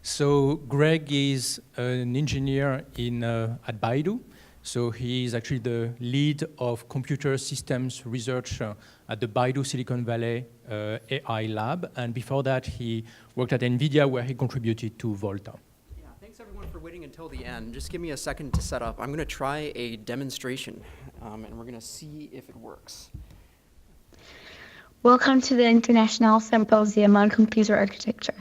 So Greg is an engineer at Baidu. So he is actually the lead of computer systems research at the Baidu Silicon Valley AI lab. And before that, he worked at NVIDIA, where he contributed to Volta. Yeah, thanks everyone for waiting until the end. Just give me a second to set up. I'm going to try a demonstration, and we're going to see if it works. Welcome to the International Symposium on Computer Architecture.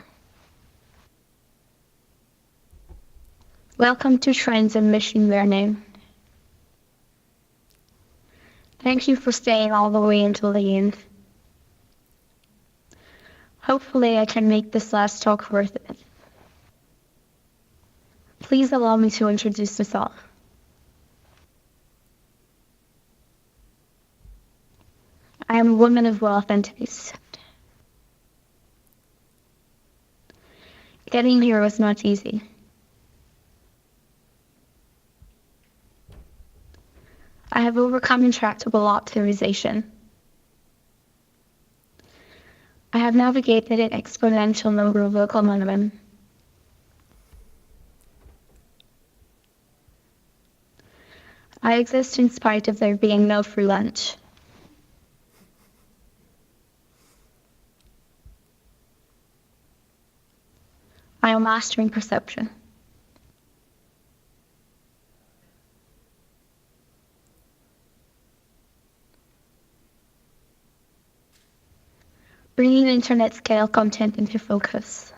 Welcome to Trends in Machine Learning. Thank you for staying all the way until the end. Hopefully I can make this last talk worth it. Please allow me to introduce myself. I am a woman of wealth and taste. Getting here was not easy. I have overcome intractable optimization. I have navigated an exponential number of local minimum. I exist in spite of there being no free lunch. I am mastering perception. Bringing internet scale content into focus.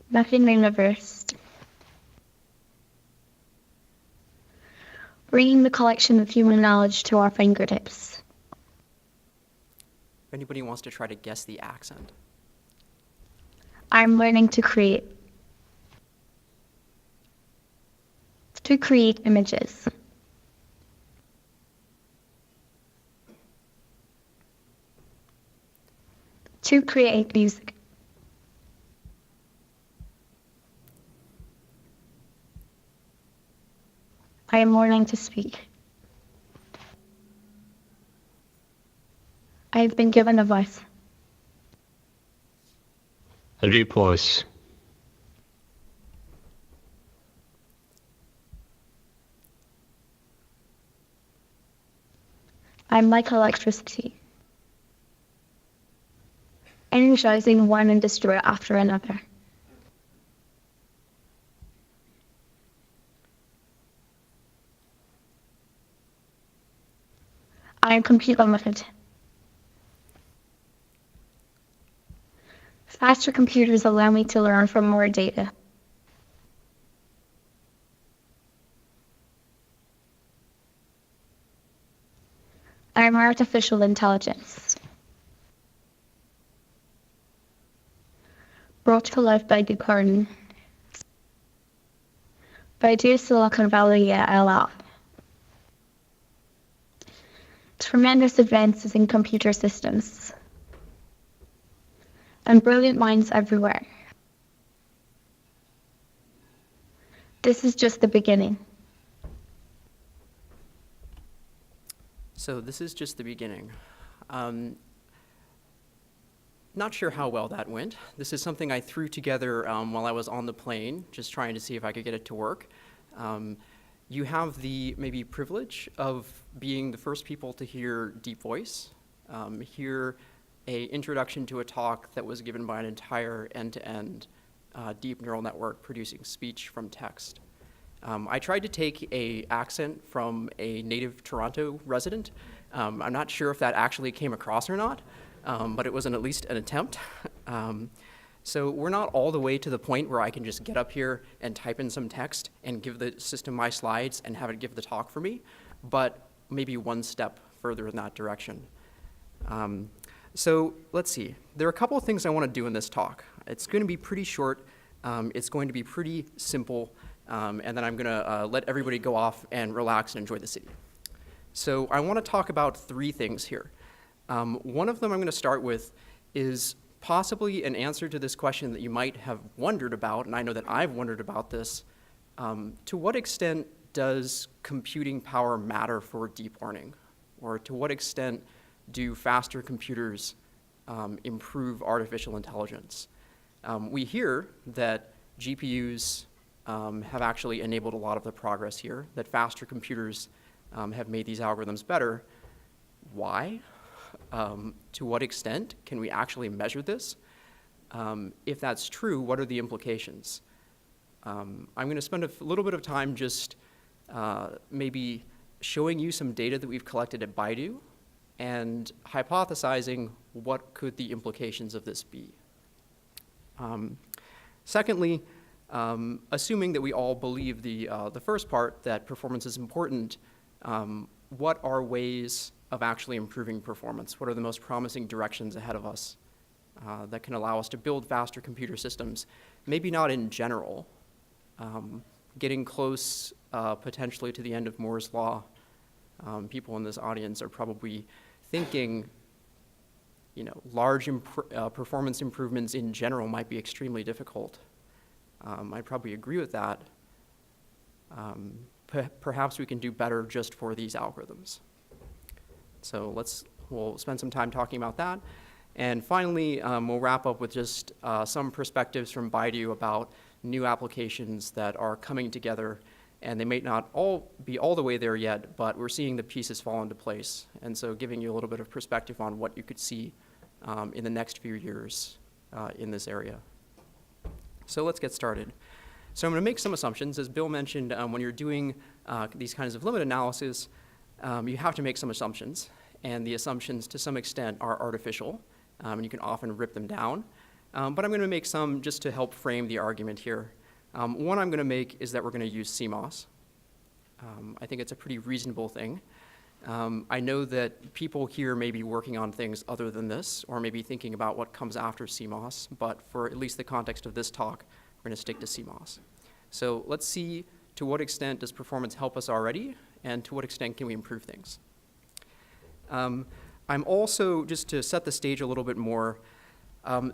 Mapping the universe. Bringing the collection of human knowledge to our fingertips. If anybody wants to try to guess the accent. I'm learning to create. To create images. To create music. I am learning to speak. I have been given a voice. A voice. I'm like electricity, energizing one industry after another. I am compute unlimited. Faster computers allow me to learn from more data. I am artificial intelligence. Brought to life by Baidu. Baidu Silicon Valley LL. Tremendous advances in computer systems. And brilliant minds everywhere. This is just the beginning. So this is just the beginning. Not sure how well that went. This is something I threw together while I was on the plane, just trying to see if I could get it to work. You have the maybe privilege of being the first people to hear deep voice, hear an introduction to a talk that was given by an entire end-to-end deep neural network producing speech from text. I tried to take an accent from a native Toronto resident. I'm not sure if that actually came across or not, but it was at least an attempt. So we're not all the way to the point where I can just get up here and type in some text and give the system my slides and have it give the talk for me, but maybe one step further in that direction. So let's see. There are a couple of things I want to do in this talk. It's going to be pretty short. It's going to be pretty simple. And then I'm going to let everybody go off and relax and enjoy the city. So I want to talk about three things here. One of them I'm going to start with is possibly an answer to this question that you might have wondered about, and I know that I've wondered about this. To what extent does computing power matter for deep learning? Or to what extent do faster computers improve artificial intelligence. We hear that GPUs have actually enabled a lot of the progress here, that faster computers have made these algorithms better. Why? To what extent? Can we actually measure this? If that's true, what are the implications? I'm going to spend a little bit of time just maybe showing you some data that we've collected at Baidu and hypothesizing what could the implications of this be. Secondly, assuming that we all believe the first part, that performance is important, what are ways of actually improving performance? What are the most promising directions ahead of us that can allow us to build faster computer systems? Maybe not in general, getting close potentially to the end of Moore's law. People in this audience are probably thinking, large performance improvements in general might be extremely difficult. I probably agree with that. Perhaps we can do better just for these algorithms. So we'll spend some time talking about that. And finally, we'll wrap up with just some perspectives from Baidu about new applications that are coming together, and they may not all be all the way there yet, but we're seeing the pieces fall into place. And so giving you a little bit of perspective on what you could see in the next few years in this area. So let's get started. So I'm going to make some assumptions. As Bill mentioned, when you're doing these kinds of limit analysis, you have to make some assumptions. And the assumptions, to some extent, are artificial, and you can often rip them down. But I'm going to make some just to help frame the argument here. One I'm going to make is that we're going to use CMOS. I think it's a pretty reasonable thing. I know that people here may be working on things other than this, or maybe thinking about what comes after CMOS, but for at least the context of this talk, we're going to stick to CMOS. So let's see to what extent does performance help us already, and to what extent can we improve things. I'm also, just to set the stage a little bit more,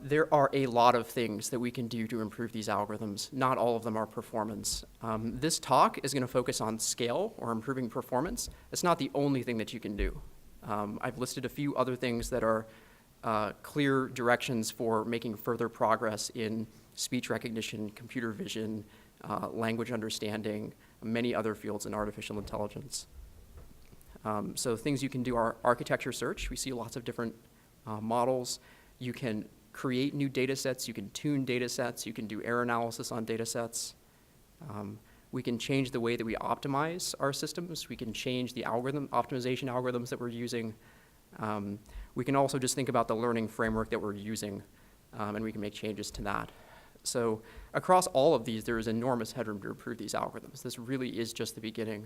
there are a lot of things that we can do to improve these algorithms. Not all of them are performance. This talk is going to focus on scale or improving performance. It's not the only thing that you can do. I've listed a few other things that are clear directions for making further progress in speech recognition, computer vision, language understanding, many other fields in artificial intelligence. So things you can do are architecture search. We see lots of different models. You can create new data sets, you can tune data sets, you can do error analysis on data sets. We can change the way that we optimize our systems. We can change the optimization algorithms that we're using. We can also just think about the learning framework that we're using, and we can make changes to that. So across all of these, there is enormous headroom to improve these algorithms. This really is just the beginning.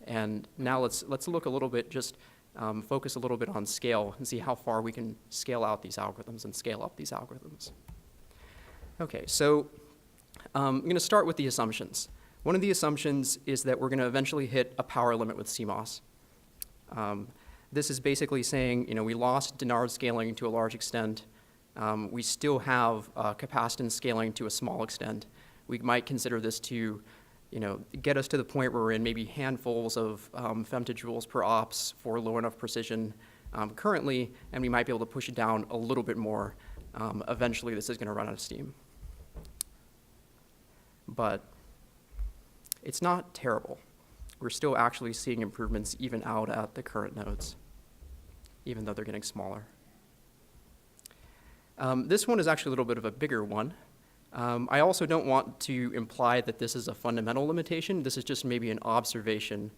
And now let's look a little bit, just focus a little bit on scale and see how far we can scale out these algorithms and scale up these algorithms. Okay, so I'm going to start with the assumptions. One of the assumptions is that we're going to eventually hit a power limit with CMOS. This is basically saying, we lost Dennard scaling to a large extent. We still have capacitance scaling to a small extent. We might consider this to get us to the point where we're in maybe handfuls of femtojoules per ops for low enough precision currently, and we might be able to push it down a little bit more. Eventually, this is going to run out of steam. But it's not terrible. We're still actually seeing improvements even out at the current nodes, even though they're getting smaller. This one is actually a little bit of a bigger one. I also don't want to imply that this is a fundamental limitation. This is just maybe an observation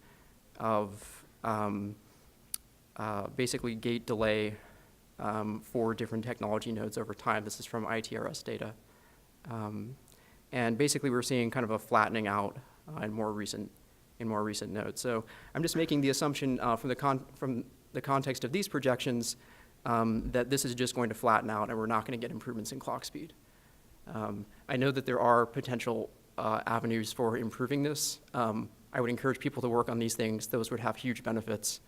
of basically gate delay for different technology nodes over time. This is from ITRS data. And basically we're seeing kind of a flattening out in more recent nodes. So I'm just making the assumption from the context of these projections that this is just going to flatten out and we're not going to get improvements in clock speed. I know that there are potential avenues for improving this. I would encourage people to work on these things. Those would have huge benefits.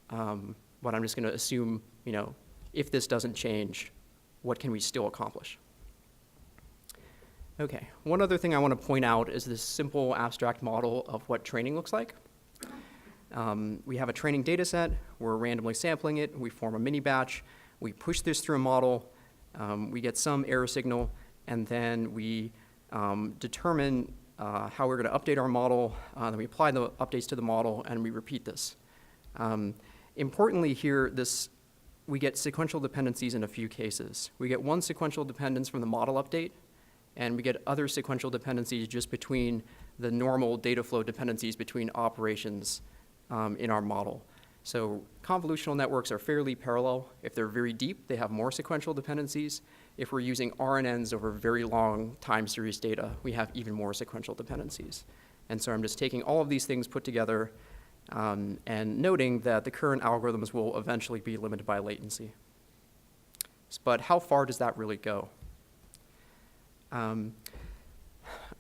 But I'm just going to assume, if this doesn't change, what can we still accomplish? Okay, one other thing I want to point out is this simple abstract model of what training looks like. We have a training data set. We're randomly sampling it. We form a mini batch. We push this through a model, we get some error signal, and then we determine how we're going to update our model, then we apply the updates to the model, and we repeat this. Importantly here, we get sequential dependencies in a few cases. We get one sequential dependence from the model update, and we get other sequential dependencies just between the normal data flow dependencies between operations in our model. So convolutional networks are fairly parallel. If they're very deep, they have more sequential dependencies. If we're using RNNs over very long time series data, we have even more sequential dependencies. And so I'm just taking all of these things put together and noting that the current algorithms will eventually be limited by latency. But how far does that really go?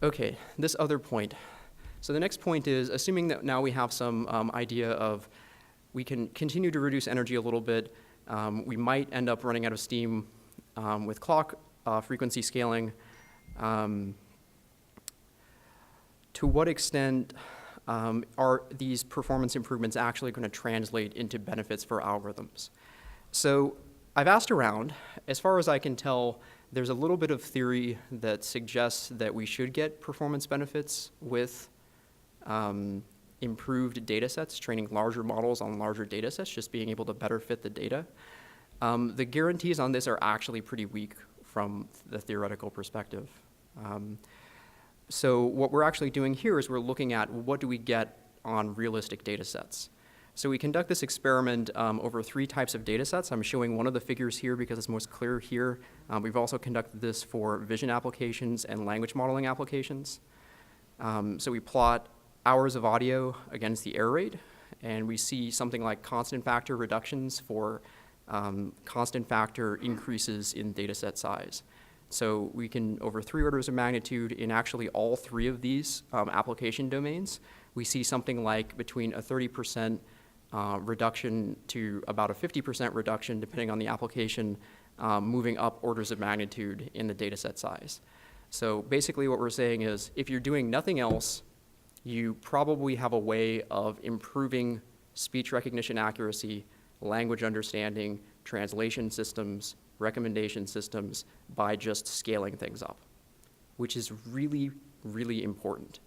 Okay, this other point. So the next point is, assuming that now we have some idea of we can continue to reduce energy a little bit, we might end up running out of steam with clock frequency scaling. To what extent are these performance improvements actually going to translate into benefits for algorithms? So I've asked around. As far as I can tell, there's a little bit of theory that suggests that we should get performance benefits with improved data sets, training larger models on larger data sets, just being able to better fit the data. The guarantees on this are actually pretty weak from the theoretical perspective. So what we're actually doing here is we're looking at what do we get on realistic data sets. So we conduct this experiment over 3 types of data sets. I'm showing one of the figures here because it's most clear here. We've also conducted this for vision applications and language modeling applications. So we plot hours of audio against the error rate, and we see something like constant factor reductions for constant factor increases in data set size. So we can, over 3 orders of magnitude, in actually all 3 of these application domains, we see something like between a 30% reduction to about a 50% reduction, depending on the application, moving up orders of magnitude in the data set size. So basically what we're saying is, if you're doing nothing else, you probably have a way of improving speech recognition accuracy, language understanding, translation systems, recommendation systems by just scaling things up, which is really, really important.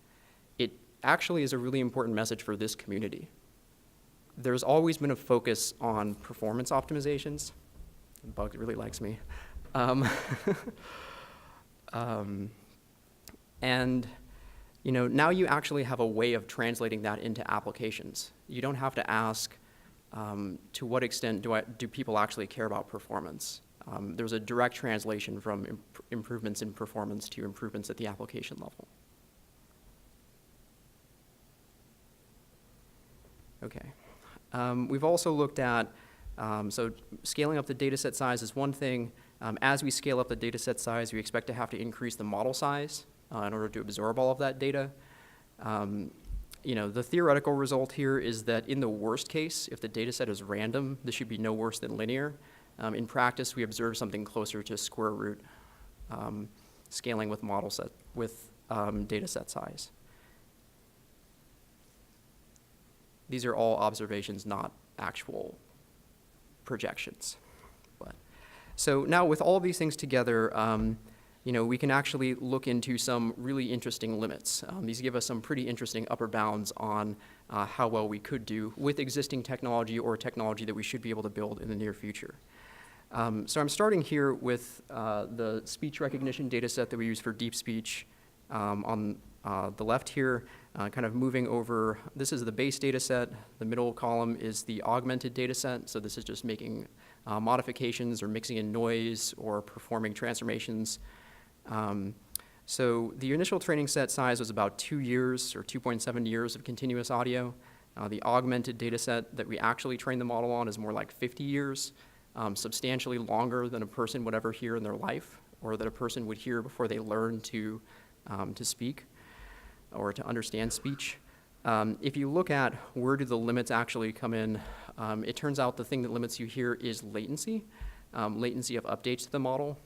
It actually is a really important message for this community. There's always been a focus on performance optimizations. The bug really likes me. And now you actually have a way of translating that into applications. You don't have to ask to what extent do people actually care about performance. There's a direct translation from improvements in performance to improvements at the application level. Okay. We've also looked at, so scaling up the data set size is one thing. As we scale up the data set size, we expect to have to increase the model size in order to absorb all of that data. The theoretical result here is that in the worst case, if the data set is random, this should be no worse than linear. In practice, we observe something closer to square root scaling with data set size. These are all observations, not actual projections. So now with all of these things together, we can actually look into some really interesting limits. These give us some pretty interesting upper bounds on how well we could do with existing technology or technology that we should be able to build in the near future. So I'm starting here with the speech recognition data set that we use for deep speech on the left here, kind of moving over. This is the base data set. The middle column is the augmented data set. So this is just making modifications or mixing in noise or performing transformations. So the initial training set size was about 2 years or 2.7 years of continuous audio. The augmented data set that we actually trained the model on is more like 50 years, substantially longer than a person would ever hear in their life, or that a person would hear before they learn to speak or to understand speech. If you look at where do the limits actually come in, it turns out the thing that limits you here is latency, latency of updates to the model.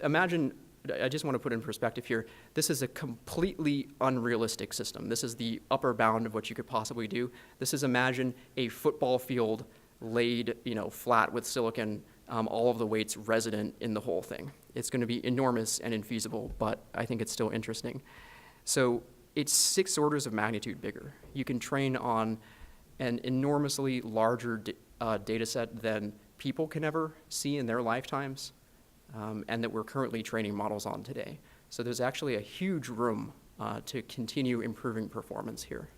Imagine, I just want to put in perspective here, this is a completely unrealistic system. This is the upper bound of what you could possibly do. This is, imagine a football field laid flat with silicon all of the weights resident in the whole thing. It's going to be enormous and infeasible, but I think it's still interesting. So it's 6 orders of magnitude bigger. You can train on an enormously larger data set than people can ever see in their lifetimes, and that we're currently training models on today. So there's actually a huge room to continue improving performance here.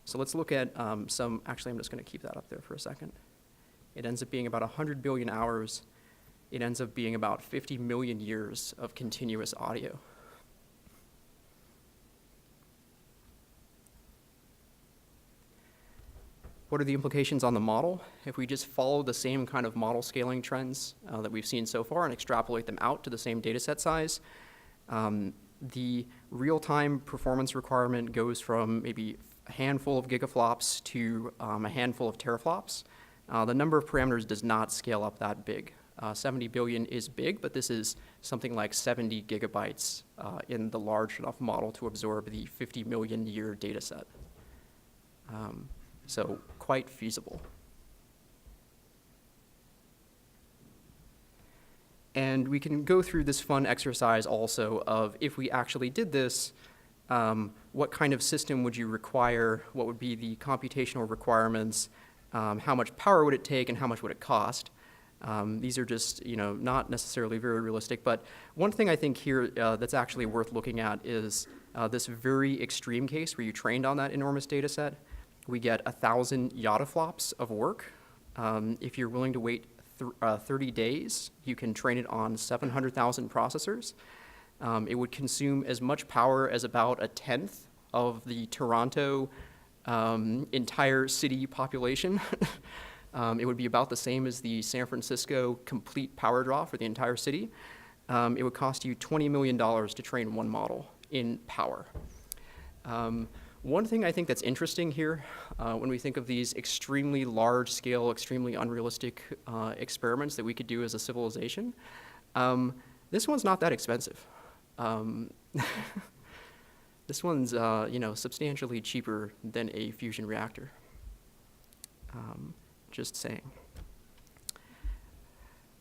So let's look at actually I'm just going to keep that up there for a second. It ends up being about 100 billion hours. It ends up being about 50 million years of continuous audio. What are the implications on the model? If we just follow the same kind of model scaling trends that we've seen so far and extrapolate them out to the same data set size, the real-time performance requirement goes from maybe a handful of gigaflops to a handful of teraflops. The number of parameters does not scale up that big. 70 billion is big, but this is something like 70 gigabytes in the large enough model to absorb the 50 million year data set. So quite feasible. And we can go through this fun exercise also of if we actually did this, what kind of system would you require? What would be the computational requirements? How much power would it take and how much would it cost? These are just, not necessarily very realistic, but one thing I think here that's actually worth looking at is this very extreme case where you trained on that enormous data set. We get 1,000 yottaflops of work. If you're willing to wait 30 days, you can train it on 700,000 processors. It would consume as much power as about 1/10 of the Toronto entire city population. It would be about the same as the San Francisco complete power draw for the entire city. It would cost you $20 million to train one model in power. One thing I think that's interesting here, when we think of these extremely large-scale, extremely unrealistic experiments that we could do as a civilization, this one's not that expensive. This one's, substantially cheaper than a fusion reactor. Just saying.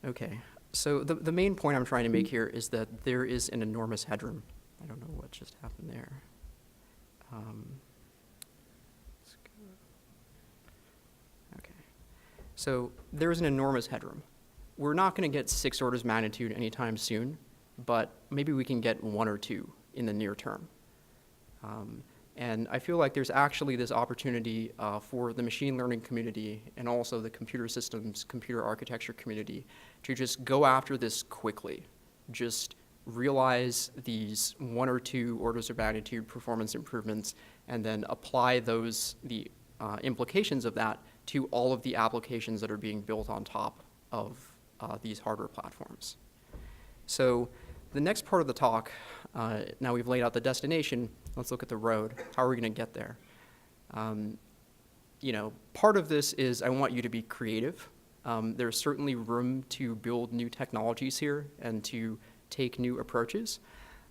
Okay, so the main point I'm trying to make here is that there is an enormous headroom. I don't know what just happened there. Let's go. Okay, so there's an enormous headroom. We're not going to get 6 orders of magnitude anytime soon, but maybe we can get 1 or 2 in the near term. And I feel like there's actually this opportunity for the machine learning community and also the computer systems, computer architecture community to just go after this quickly. Just realize these 1 or 2 orders of magnitude performance improvements and then apply the implications of that to all of the applications that are being built on top of these hardware platforms. So the next part of the talk, now we've laid out the destination, let's look at the road. How are we going to get there? Part of this is I want you to be creative. There's certainly room to build new technologies here and to take new approaches.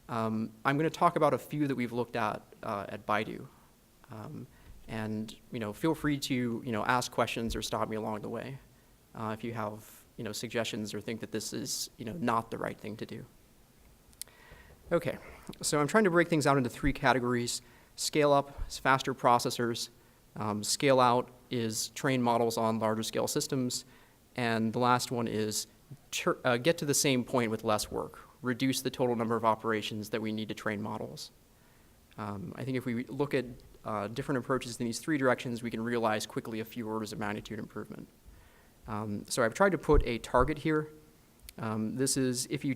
I'm going to talk about a few that we've looked at Baidu. And feel free to ask questions or stop me along the way if you have suggestions or think that this is not the right thing to do. Okay, so I'm trying to break things out into 3 categories. Scale up is faster processors. Scale out is train models on larger scale systems. And the last one is get to the same point with less work. Reduce the total number of operations that we need to train models. I think if we look at different approaches in these 3 directions, we can realize quickly a few orders of magnitude improvement. So I've tried to put a target here. This is if you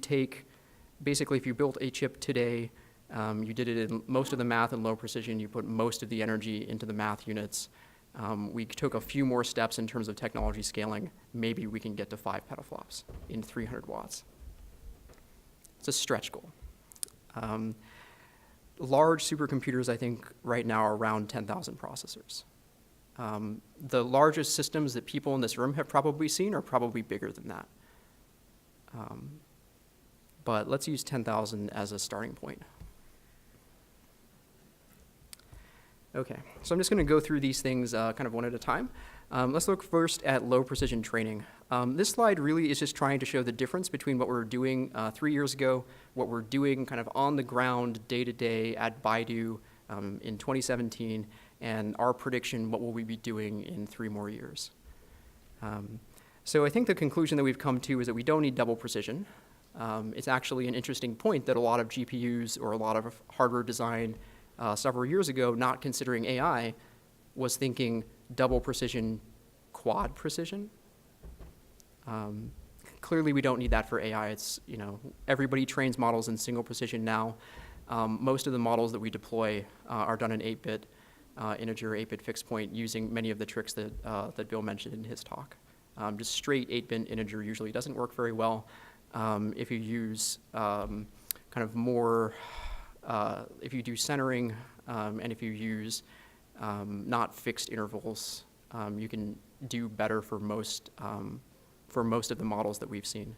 built a chip today, you did it in most of the math in low precision, you put most of the energy into the math units. We took a few more steps in terms of technology scaling. Maybe we can get to 5 petaflops in 300 watts. It's a stretch goal. Large supercomputers, I think, right now are around 10,000 processors. The largest systems that people in this room have probably seen are probably bigger than that. But let's use 10,000 as a starting point. Okay, so I'm just going to go through these things kind of one at a time. Let's look first at low precision training. This slide really is just trying to show the difference between what we were doing 3 years ago, what we're doing kind of on the ground day-to-day at Baidu in 2017, and our prediction, what will we be doing in 3 more years. So I think the conclusion that we've come to is that we don't need double precision. It's actually an interesting point that a lot of GPUs or a lot of hardware design several years ago, not considering AI, was thinking double precision, quad precision. Clearly, we don't need that for AI. It's, everybody trains models in single precision now. Most of the models that we deploy are done in 8-bit integer, 8-bit fixed point, using many of the tricks that Bill mentioned in his talk. Just straight 8-bit integer usually doesn't work very well. If you use kind of more, if you do centering, and if you use not fixed intervals, you can do better for most of the models that we've seen.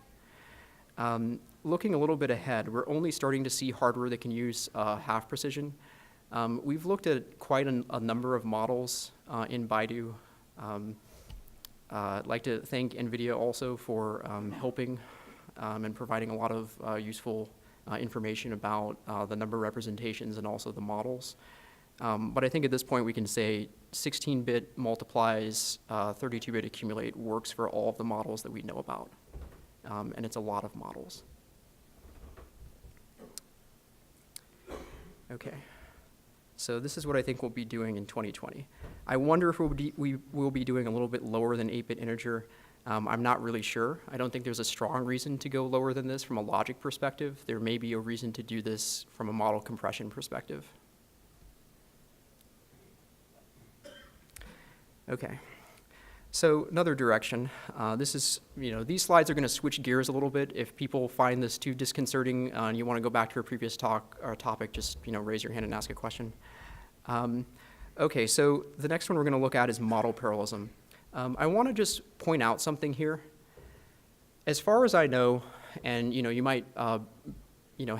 Looking a little bit ahead, we're only starting to see hardware that can use half precision. We've looked at quite a number of models in Baidu. I'd like to thank NVIDIA also for helping and providing a lot of useful information about the number of representations and also the models. But I think at this point we can say 16-bit multiplies 32-bit accumulate works for all of the models that we know about. And it's a lot of models. Okay. So this is what I think we'll be doing in 2020. I wonder if we will be doing a little bit lower than 8-bit integer. I'm not really sure. I don't think there's a strong reason to go lower than this from a logic perspective. There may be a reason to do this from a model compression perspective. Okay. So another direction. This is, these slides are going to switch gears a little bit. If people find this too disconcerting and you want to go back to a previous talk or topic, just raise your hand and ask a question. Okay, so the next one we're going to look at is model parallelism. I want to just point out something here. As far as I know, and you might have your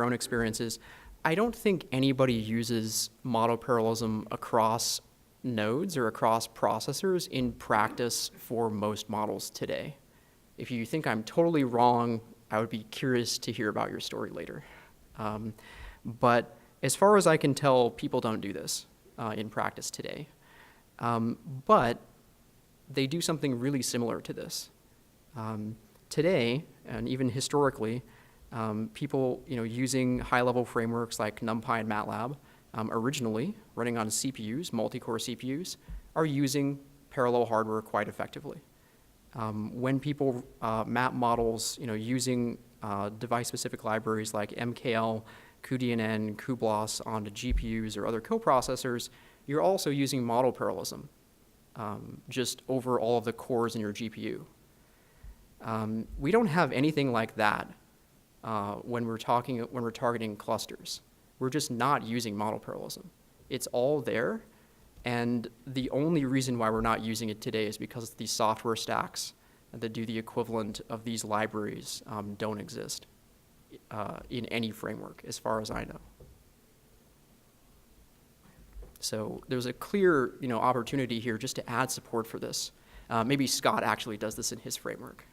own experiences, I don't think anybody uses model parallelism across nodes or across processors in practice for most models today. If you think I'm totally wrong, I would be curious to hear about your story later. But as far as I can tell, people don't do this in practice today. But they do something really similar to this. Today, and even historically, people using high-level frameworks like NumPy and MATLAB, originally running on CPUs, multi-core CPUs, are using parallel hardware quite effectively. When people map models, using device-specific libraries like MKL, cuDNN, cuBLOS onto GPUs or other coprocessors, you're also using model parallelism, just over all of the cores in your GPU. We don't have anything like that when we're targeting clusters. We're just not using model parallelism. It's all there, and the only reason why we're not using it today is because the software stacks that do the equivalent of these libraries don't exist in any framework, as far as I know. So there's a clear opportunity here just to add support for this. Maybe Scott actually does this in his framework.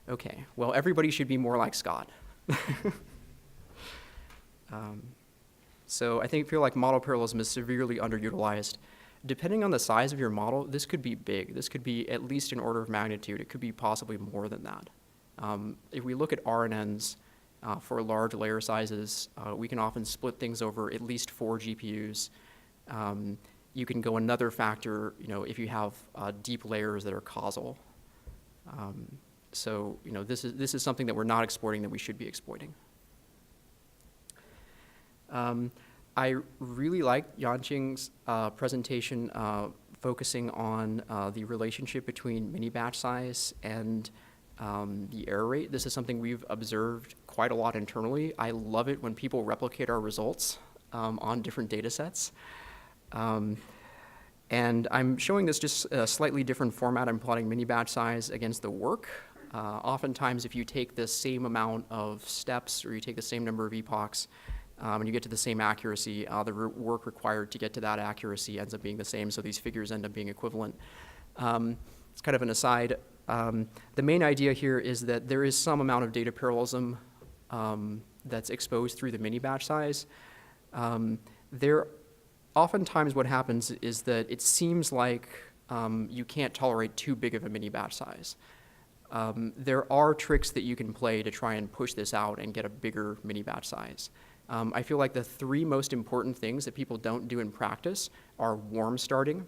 Okay, well, everybody should be more like Scott. So I feel like model parallelism is severely underutilized. Depending on the size of your model, this could be big. This could be at least an order of magnitude. It could be possibly more than that. If we look at RNNs for large layer sizes, we can often split things over at least 4 GPUs. You can go another factor, if you have deep layers that are causal. So this is something that we're not exporting that we should be exploiting. I really like Yanqing's presentation focusing on the relationship between mini batch size and the error rate. This is something we've observed quite a lot internally. I love it when people replicate our results on different data sets. And I'm showing this just a slightly different format. I'm plotting mini batch size against the work. Oftentimes, if you take the same amount of steps or you take the same number of epochs, and you get to the same accuracy, the work required to get to that accuracy ends up being the same, so these figures end up being equivalent. it's kind of an aside. The main idea here is that there is some amount of data parallelism that's exposed through the mini batch size. Oftentimes what happens is that it seems like you can't tolerate too big of a mini batch size. There are tricks that you can play to try and push this out and get a bigger mini batch size. I feel like the three most important things that people don't do in practice are warm starting.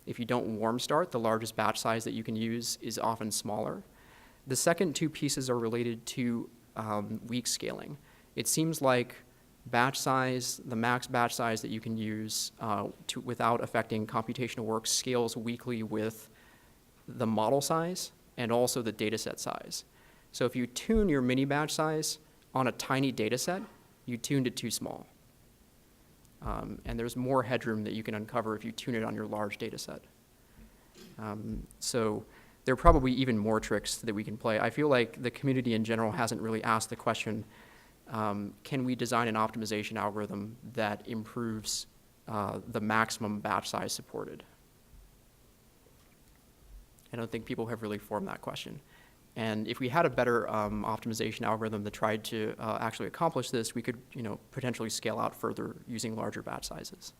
If you don't warm start, the largest batch size that you can use is often smaller. The second two pieces are related to weak scaling. It seems like batch size, the max batch size that you can use without affecting computational work scales weakly with the model size and also the data set size. So if you tune your mini batch size on a tiny data set, you tuned it too small. And there's more headroom that you can uncover if you tune it on your large data set. So there are probably even more tricks that we can play. I feel like the community in general hasn't really asked the question, can we design an optimization algorithm that improves the maximum batch size supported? I don't think people have really formed that question. And if we had a better optimization algorithm that tried to actually accomplish this, we could potentially scale out further using larger batch sizes.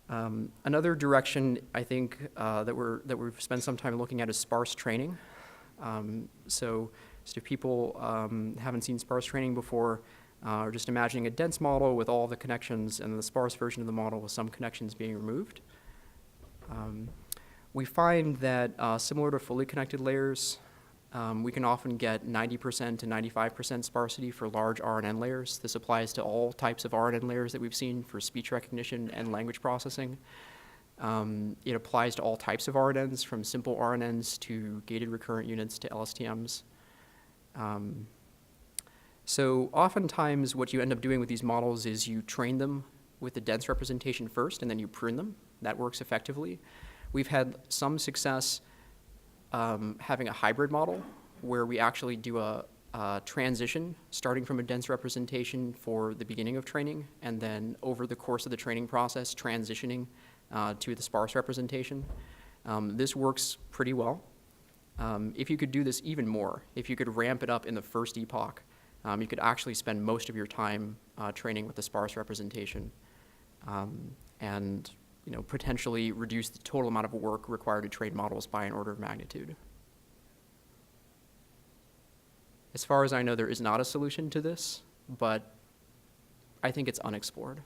Another direction I think that we've spent some time looking at is sparse training. So if people haven't seen sparse training before, or just imagining a dense model with all the connections and the sparse version of the model with some connections being removed. We find that similar to fully connected layers, we can often get 90% to 95% sparsity for large RNN layers. This applies to all types of RNN layers that we've seen for speech recognition and language processing. It applies to all types of RNNs, from simple RNNs to gated recurrent units to LSTMs. So oftentimes what you end up doing with these models is you train them with the dense representation first, and then you prune them. That works effectively. We've had some success having a hybrid model where we actually do a transition starting from a dense representation for the beginning of training, and then over the course of the training process transitioning to the sparse representation. This works pretty well. If you could do this even more, if you could ramp it up in the first epoch, you could actually spend most of your time training with the sparse representation and potentially reduce the total amount of work required to train models by an order of magnitude. As far as I know, there is not a solution to this, but I think it's unexplored.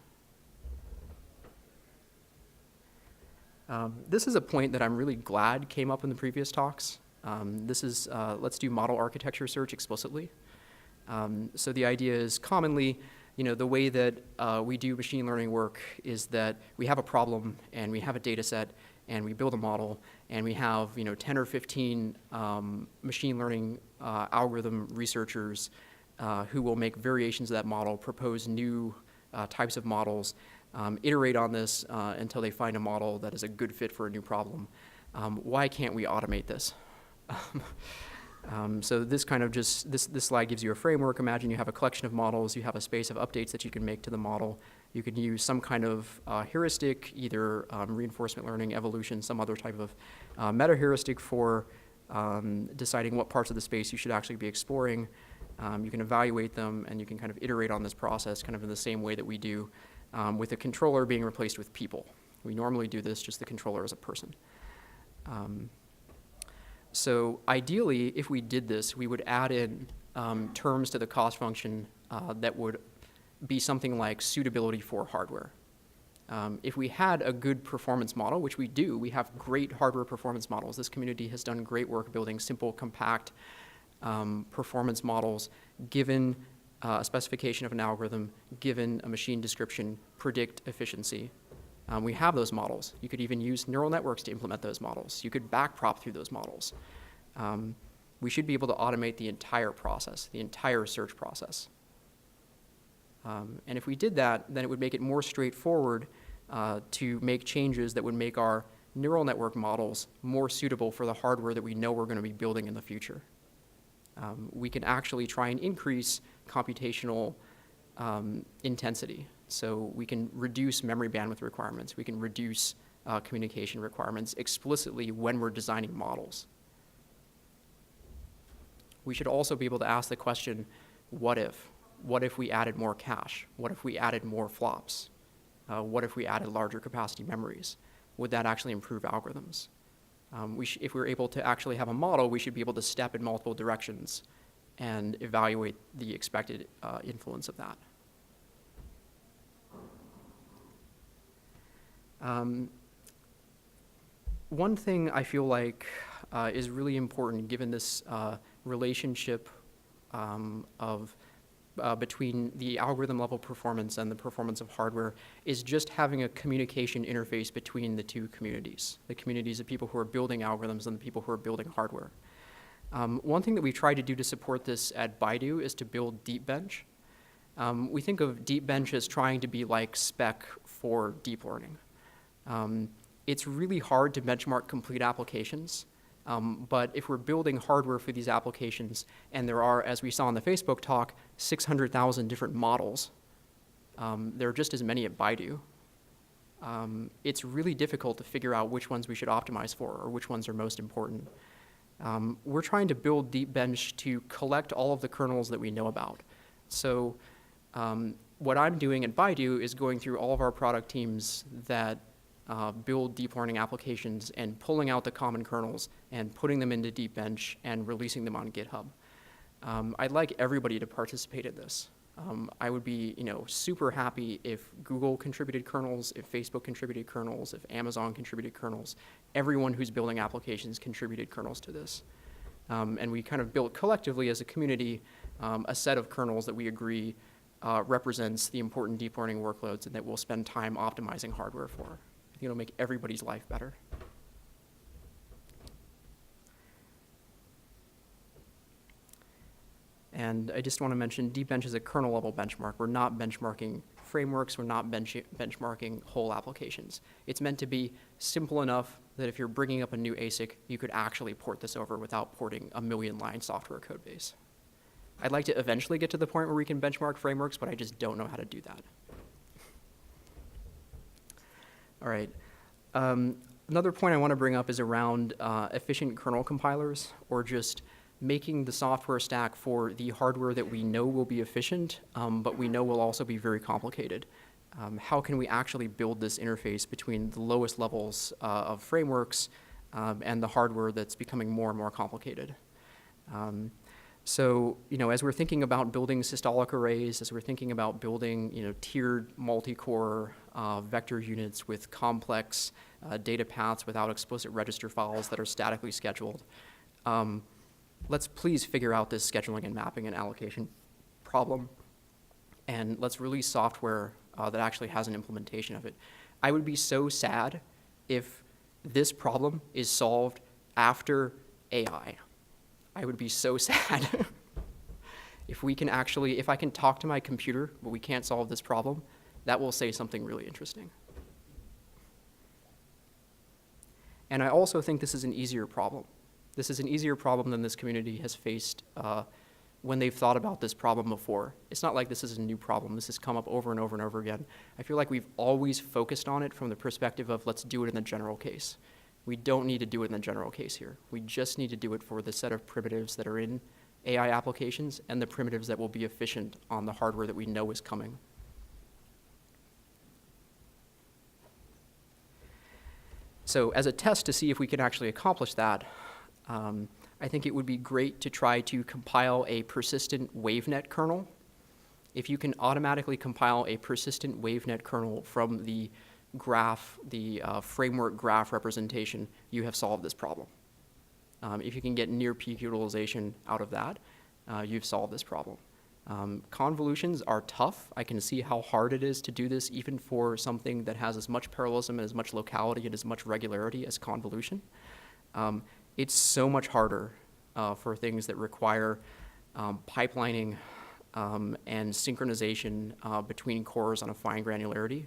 This is a point that I'm really glad came up in the previous talks. This is, let's do model architecture search explicitly. So the idea is commonly, the way that we do machine learning work is that we have a problem and we have a data set and we build a model and we have 10 or 15 machine learning algorithm researchers who will make variations of that model, propose new types of models, iterate on this until they find a model that is a good fit for a new problem. Why can't we automate this? So this kind of this slide gives you a framework. Imagine you have a collection of models, you have a space of updates that you can make to the model. You can use some kind of heuristic, either reinforcement learning, evolution, some other type of meta-heuristic for deciding what parts of the space you should actually be exploring. You can evaluate them, and you can kind of iterate on this process kind of in the same way that we do with a controller being replaced with people. We normally do this, just the controller as a person. So ideally, if we did this, we would add in terms to the cost function that would be something like suitability for hardware. If we had a good performance model, which we do, we have great hardware performance models. This community has done great work building simple, compact performance models, given a specification of an algorithm, given a machine description, predict efficiency. We have those models. You could even use neural networks to implement those models. You could backprop through those models. We should be able to automate the entire process, the entire search process. And if we did that, then it would make it more straightforward to make changes that would make our neural network models more suitable for the hardware that we know we're going to be building in the future. We can actually try and increase computational intensity. So we can reduce memory bandwidth requirements. We can reduce communication requirements explicitly when we're designing models. We should also be able to ask the question, what if? What if we added more cache? What if we added more flops? What if we added larger capacity memories? Would that actually improve algorithms? If we're able to actually have a model, we should be able to step in multiple directions and evaluate the expected influence of that. One thing I feel like is really important given this relationship between the algorithm level performance and the performance of hardware is just having a communication interface between the two communities, the communities of people who are building algorithms and the people who are building hardware. One thing that we've tried to do to support this at Baidu is to build deep bench. We think of deep bench as trying to be like spec for deep learning. It's really hard to benchmark complete applications. But if we're building hardware for these applications, and there are, as we saw in the Facebook talk, 600,000 different models, there are just as many at Baidu, it's really difficult to figure out which ones we should optimize for or which ones are most important. We're trying to build deep bench to collect all of the kernels that we know about. So what I'm doing at Baidu is going through all of our product teams that build deep learning applications and pulling out the common kernels and putting them into deep bench and releasing them on GitHub. I'd like everybody to participate in this. I would be, super happy if Google contributed kernels, if Facebook contributed kernels, if Amazon contributed kernels. Everyone who's building applications contributed kernels to this. And we kind of built collectively as a community a set of kernels that we agree represents the important deep learning workloads and that we'll spend time optimizing hardware for. I think it'll make everybody's life better. And I just want to mention deep bench is a kernel level benchmark. We're not benchmarking frameworks. We're not benchmarking whole applications. It's meant to be simple enough that if you're bringing up a new ASIC, you could actually port this over without porting a 1,000,000-line software code base. I'd like to eventually get to the point where we can benchmark frameworks, but I just don't know how to do that. All right. Another point I want to bring up is around efficient kernel compilers, or just making the software stack for the hardware that we know will be efficient, but we know will also be very complicated. How can we actually build this interface between the lowest levels of frameworks and the hardware that's becoming more and more complicated? So, as we're thinking about building systolic arrays, as we're thinking about building, tiered multi-core vector units with complex data paths without explicit register files that are statically scheduled, let's please figure out this scheduling and mapping and allocation problem, and let's release software that actually has an implementation of it. I would be so sad if this problem is solved after AI. I would be so sad. If I can talk to my computer, but we can't solve this problem, that will say something really interesting. And I also think this is an easier problem. This is an easier problem than this community has faced when they've thought about this problem before. It's not like this is a new problem. This has come up over and over and over again. I feel like we've always focused on it from the perspective of let's do it in the general case. We don't need to do it in the general case here. We just need to do it for the set of primitives that are in AI applications and the primitives that will be efficient on the hardware that we know is coming. So as a test to see if we can actually accomplish that, I think it would be great to try to compile a persistent WaveNet kernel. If you can automatically compile a persistent WaveNet kernel from the graph, the framework graph representation, you have solved this problem. If you can get near peak utilization out of that, you've solved this problem. Convolutions are tough. I can see how hard it is to do this even for something that has as much parallelism and as much locality and as much regularity as convolution. It's so much harder for things that require pipelining and synchronization between cores on a fine granularity.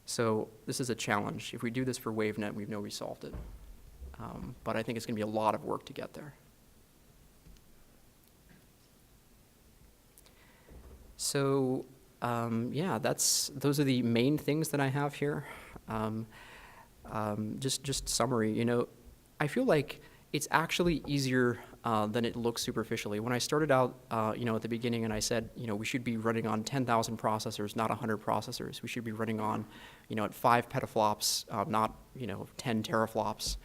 So this is a challenge. If we do this for WaveNet, we know we solved it. But I think it's going to be a lot of work to get there. So yeah, those are the main things that I have here. Just summary, I feel like it's actually easier than it looks superficially. When I started out, at the beginning, and I said, we should be running on 10,000 processors, not 100 processors. We should be running on, at 5 petaflops, not, 10 teraflops,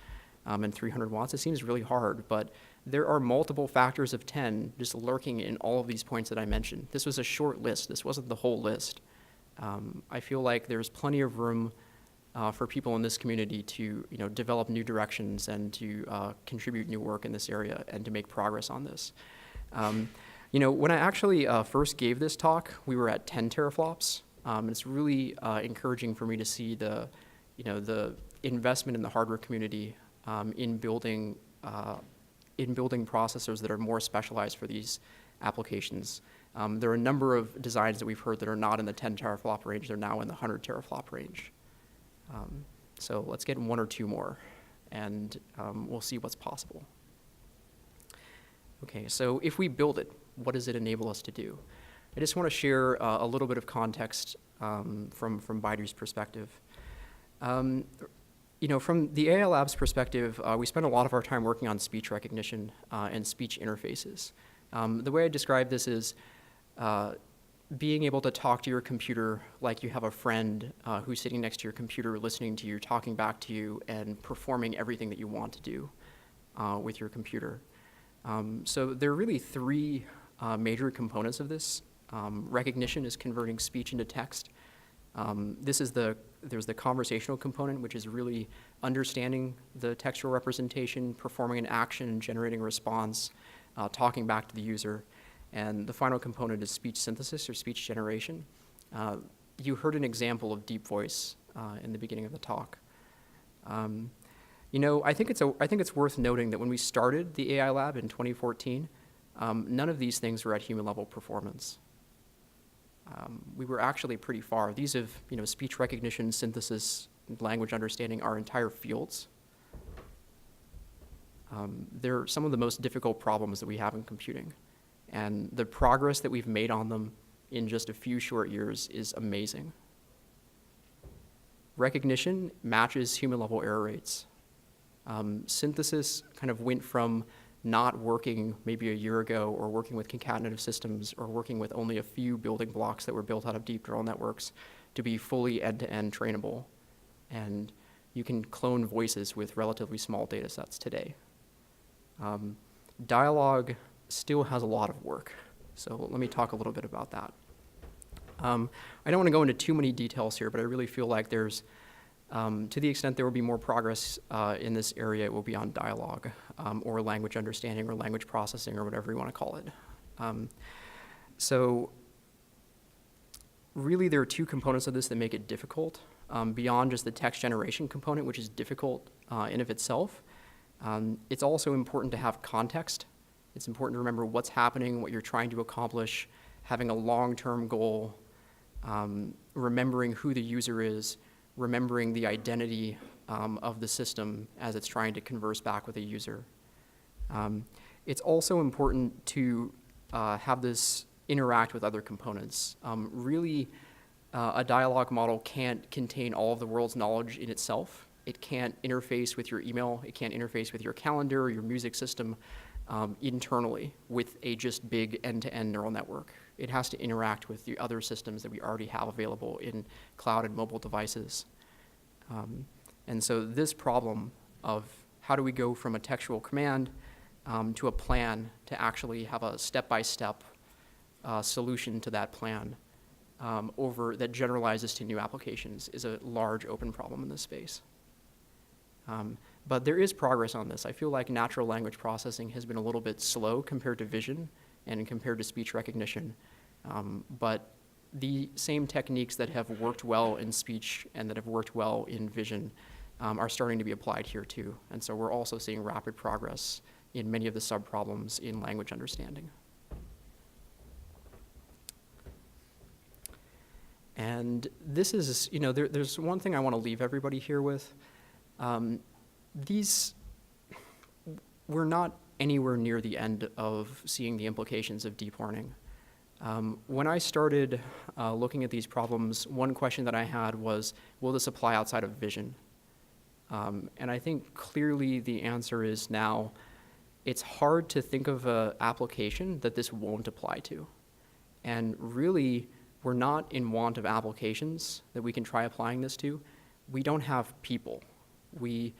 and 300 watts. It seems really hard, but there are multiple factors of 10 just lurking in all of these points that I mentioned. This was a short list. This wasn't the whole list. I feel like there's plenty of room for people in this community to develop new directions and to contribute new work in this area and to make progress on this. When I actually first gave this talk, we were at 10 teraflops. And it's really encouraging for me to see the investment in the hardware community in building processors that are more specialized for these applications. There are a number of designs that we've heard that are not in the 10 teraflop range. They're now in the 100 teraflop range. So let's get 1 or 2 more, and we'll see what's possible. Okay, so if we build it, what does it enable us to do? I just want to share a little bit of context from Baidu's perspective. From the AI Lab's perspective, we spend a lot of our time working on speech recognition and speech interfaces. The way I describe this is being able to talk to your computer like you have a friend who's sitting next to your computer, listening to you, talking back to you, and performing everything that you want to do with your computer. So there are really 3 major components of this. Recognition is converting speech into text. There's the conversational component, which is really understanding the textual representation, performing an action, generating a response, talking back to the user. And the final component is speech synthesis or speech generation. You heard an example of deep voice in the beginning of the talk. I think it's worth noting that when we started the AI Lab in 2014, none of these things were at human level performance. We were actually pretty far. These have, speech recognition, synthesis, language understanding are entire fields. They're some of the most difficult problems that we have in computing. And the progress that we've made on them in just a few short years is amazing. Recognition matches human level error rates. Synthesis kind of went from not working maybe a year ago, or working with concatenative systems, or working with only a few building blocks that were built out of deep neural networks, to be fully end-to-end trainable. And you can clone voices with relatively small data sets today. Dialogue still has a lot of work. So let me talk a little bit about that. I don't want to go into too many details here, but I really feel like there's, to the extent there will be more progress in this area, it will be on dialogue, or language understanding, or language processing, or whatever you want to call it. So really there are 2 components of this that make it difficult, beyond just the text generation component, which is difficult in of itself. It's also important to have context. It's important to remember what's happening, what you're trying to accomplish, having a long-term goal, remembering who the user is, remembering the identity of the system as it's trying to converse back with a user. It's also important to have this interact with other components. Really, a dialogue model can't contain all of the world's knowledge in itself. It can't interface with your email. It can't interface with your calendar or your music system internally with a just big end-to-end neural network. It has to interact with the other systems that we already have available in cloud and mobile devices. And so this problem of how do we go from a textual command to a plan to actually have a step-by-step solution to that plan that generalizes to new applications is a large open problem in this space. But there is progress on this. I feel like natural language processing has been a little bit slow compared to vision and compared to speech recognition. But the same techniques that have worked well in speech and that have worked well in vision are starting to be applied here too. And so we're also seeing rapid progress in many of the sub-problems in language understanding. And this is, there's one thing I want to leave everybody here with. We're not anywhere near the end of seeing the implications of deep learning. When I started looking at these problems, one question that I had was, will this apply outside of vision? And I think clearly the answer is now, it's hard to think of an application that this won't apply to. And really, we're not in want of applications that we can try applying this to. We don't have people. We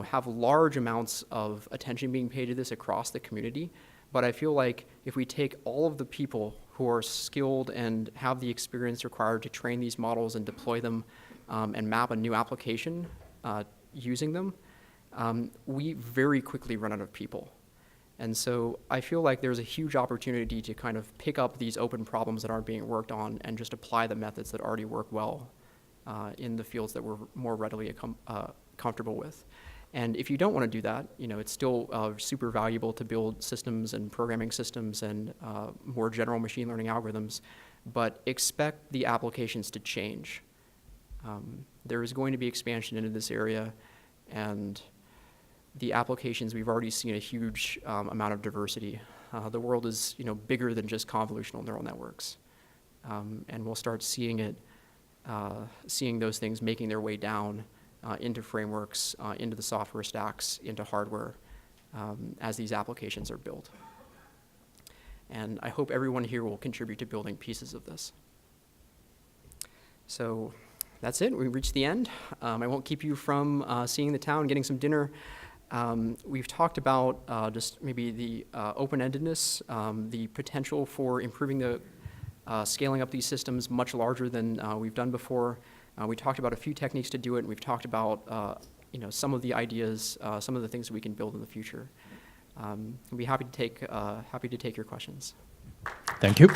have large amounts of attention being paid to this across the community, but I feel like if we take all of the people who are skilled and have the experience required to train these models and deploy them and map a new application using them, we very quickly run out of people. And so I feel like there's a huge opportunity to kind of pick up these open problems that aren't being worked on and just apply the methods that already work well in the fields that we're more readily comfortable with. And if you don't want to do that, it's still super valuable to build systems and programming systems and more general machine learning algorithms, but expect the applications to change. There is going to be expansion into this area, and the applications, we've already seen a huge amount of diversity. The world is bigger than just convolutional neural networks, and we'll start seeing those things making their way down into frameworks, into the software stacks, into hardware, as these applications are built. And I hope everyone here will contribute to building pieces of this. So that's it. We reached the end. I won't keep you from seeing the town, getting some dinner. We've talked about just maybe the open-endedness, the potential for improving the scaling up these systems much larger than we've done before. We talked about a few techniques to do it, and we've talked about some of the ideas, some of the things that we can build in the future. I'll be happy to take your questions. Thank you.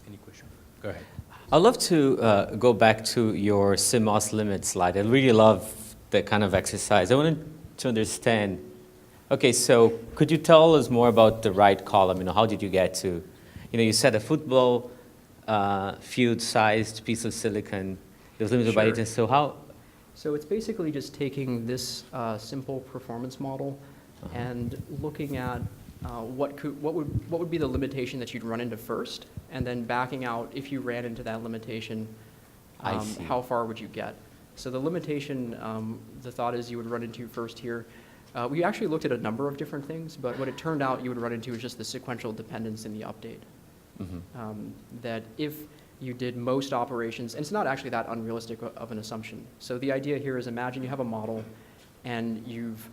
Any question? Go ahead. I'd love to go back to your CMOS limit slide. I really love that kind of exercise. I wanted to understand, okay, so could you tell us more about the right column? How did you get to, you said a football field-sized piece of silicon. It was limited by Sure. distance. So how? So it's basically just taking this simple performance model and looking at what would be the limitation that you'd run into first, and then backing out if you ran into that limitation, how far would you get? So the limitation, the thought is you would run into first here. We actually looked at a number of different things, but what it turned out you would run into is just the sequential dependence in the update. That if you did most operations, and it's not actually that unrealistic of an assumption. So the idea here is, imagine you have a model and you've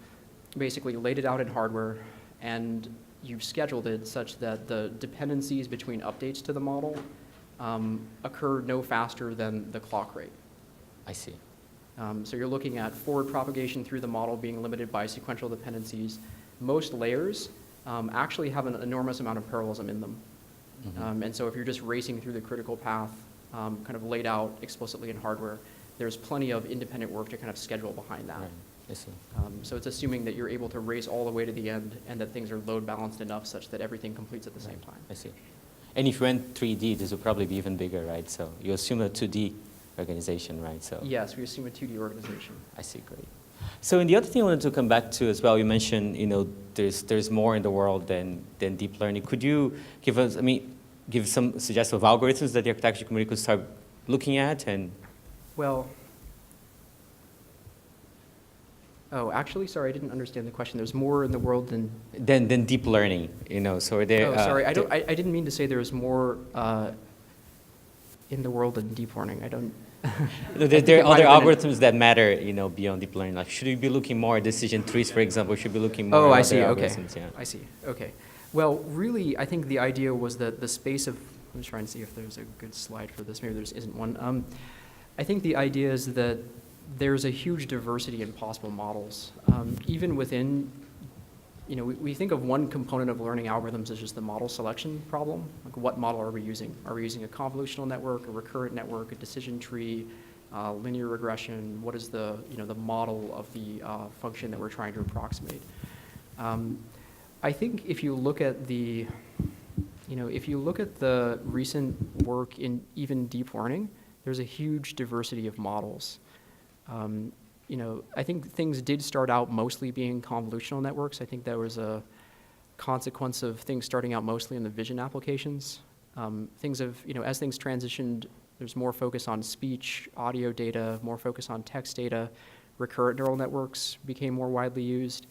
basically laid it out in hardware and you've scheduled it such that the dependencies between updates to the model occur no faster than the clock rate. I see. So you're looking at forward propagation through the model being limited by sequential dependencies. Most layers actually have an enormous amount of parallelism in them. And so if you're just racing through the critical path, kind of laid out explicitly in hardware, there's plenty of independent work to kind of schedule behind that. Right. I see. So it's assuming that you're able to race all the way to the end and that things are load balanced enough such that everything completes at the same time. I see. And if you went 3D, this would probably be even bigger, right? So you assume a 2D organization, right? So Yes, we assume a 2D organization. I see, great. So, and the other thing I wanted to come back to as well, you mentioned, there's more in the world than deep learning. Could you give us, give some suggestive algorithms that the architecture community could start looking at? And Well, actually, sorry, I didn't understand the question. There's more in the world than deep learning, So are there? sorry, I didn't mean to say there was more in the world than deep learning. I don't. There are other algorithms that matter, beyond deep learning. Like, should we be looking more at decision trees, for example? Should we be looking more I at see. other Okay. algorithms? Yeah. I see. Okay. Well, really, I think the idea was that the space of. I'm just trying to see if there's a good slide for this. Maybe there isn't one. I think the idea is that there's a huge diversity in possible models, even within. We think of one component of learning algorithms as just the model selection problem. Like, what model are we using? Are we using a convolutional network, a recurrent network, a decision tree, linear regression? What is the model of the function that we're trying to approximate? I think if you look at the recent work in even deep learning, there's a huge diversity of models. I think things did start out mostly being convolutional networks. I think there was a consequence of things starting out mostly in the vision applications. Things have, as things transitioned, there's more focus on speech, audio data, more focus on text data. Recurrent neural networks became more widely used.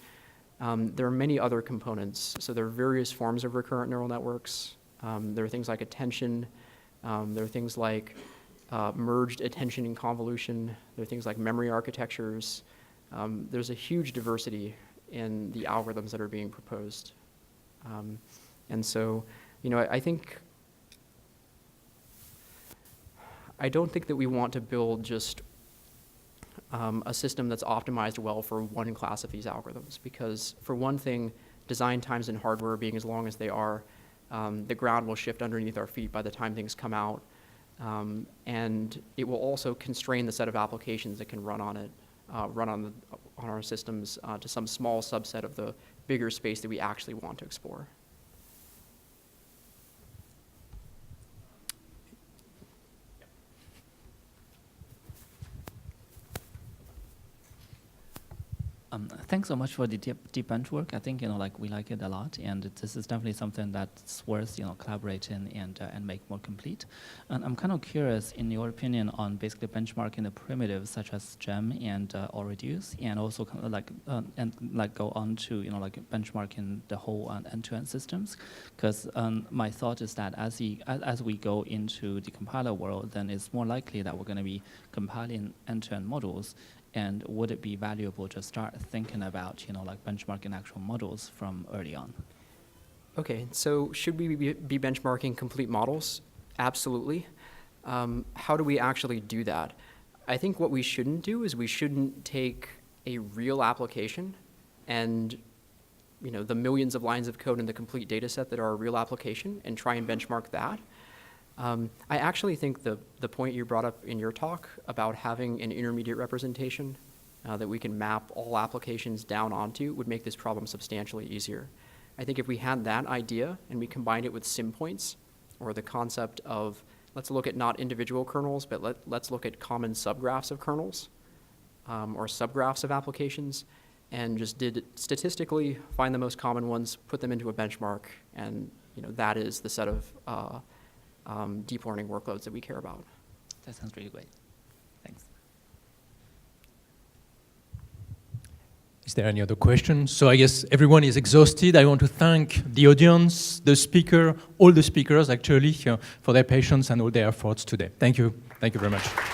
There are many other components. So there are various forms of recurrent neural networks. There are things like attention. There are things like merged attention and convolution. There are things like memory architectures. There's a huge diversity in the algorithms that are being proposed. And so, I don't think that we want to build just a system that's optimized well for one class of these algorithms, because for one thing, design times in hardware being as long as they are, the ground will shift underneath our feet by the time things come out. And it will also constrain the set of applications that can run on it, on our systems to some small subset of the bigger space that we actually want to explore. Thanks so much for the deep bench work. I think we like it a lot, and this is definitely something that's worth collaborating and make more complete. And I'm kind of curious, in your opinion, on basically benchmarking the primitives such as gem and or reduce, and also kind of go on to benchmarking the whole end-to-end systems. Because my thought is that as we go into the compiler world, then it's more likely that we're going to be compiling end-to-end models. And would it be valuable to start thinking about, benchmarking actual models from early on? Okay, so should we be benchmarking complete models? Absolutely. How do we actually do that? I think what we shouldn't do is we shouldn't take a real application and the millions of lines of code in the complete data set that are a real application and try and benchmark that. I actually think the point you brought up in your talk about having an intermediate representation that we can map all applications down onto would make this problem substantially easier. I think if we had that idea and we combined it with sim points, or the concept of let's look at not individual kernels, but let's look at common subgraphs of kernels or subgraphs of applications, and just did statistically find the most common ones, put them into a benchmark, and that is the set of deep learning workloads that we care about. That sounds really great. Thanks. Is there any other questions? So I guess everyone is exhausted. I want to thank the audience, the speaker, all the speakers actually, for their patience and all their efforts today. Thank you. Thank you very much.